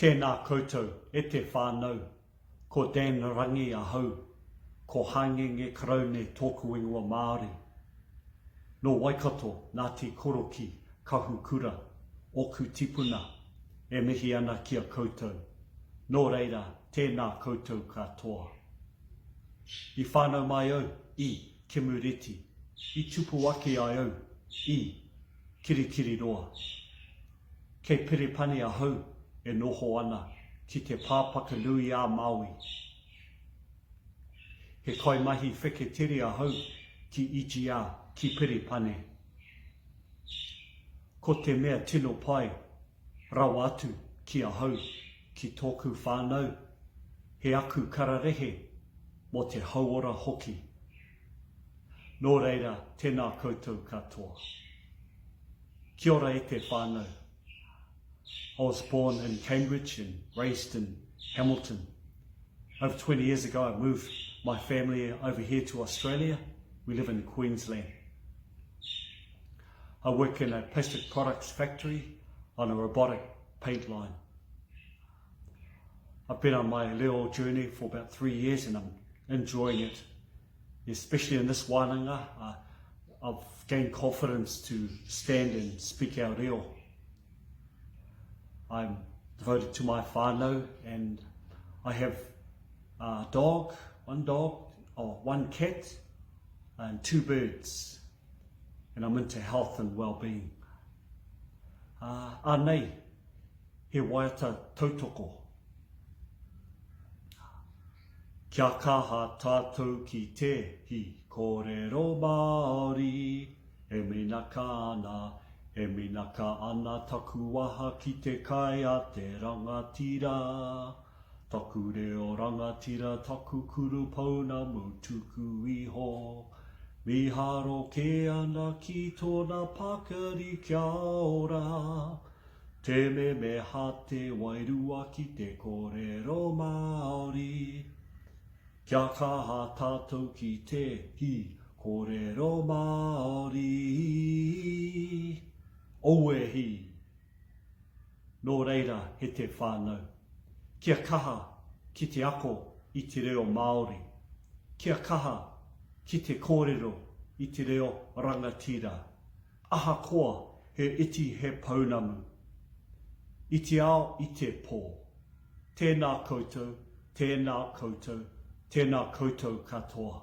Tēnā koutou e te whānau, ko Dan Rangi ahau, ko Hangenge Karaune tōku ingoa Māori. No Waikato, nā te koroki, kahukura, oku tipuna, e mihi ana kia koutou. Nō reira, tēnā koutou katoa. I whānau mai au, I Kimuriti, I tupu ake ai au, I Kirikiri roa. Kei piripani ahau, e noho ana ki te pāpaka nui a Māui. He kai mahi wheketiri ahau ki iti a ki piripane. Ko te mea tino pai, rau atu ki ahau ki tōku whānau, he aku kararehe mo te hauora hoki. Nō reira, tēnā koutou katoa. Kia ora e te whānau. I was born in Cambridge and raised in Hamilton. Over 20 years ago, I moved my family over here to Australia. We live in Queensland. I work in a plastic products factory on a robotic paint line. I've been on my leo journey for about 3 years and I'm enjoying it. Especially in this wānanga, I've gained confidence to stand and speak our reo. I'm devoted to my whānau and I have one cat and 2 birds, and I'm into health and well-being. Anei, he waiata tautoko. Kia kaha tātou ki te hi kōrero Māori, e minaka ana, e minaka ana taku waha ki te kai a te rangatira. Taku reo rangatira, taku kuru pauna mutuku iho. Miharo ke ana ki tōna pakari kia ora. Te me ha te wairua ki te kōrero Māori. Kia kaha tātou ki te hi kōrero Māori. Owehi. Nō reira he te whānau. Kia kaha ki te ako i te reo Māori. Kia kaha ki te kōrero i te reo rangatira. Aha koa he iti he paunamu. I te ao i te pō. Tēnā koutou, tēnā koutou, tēnā koutou katoa.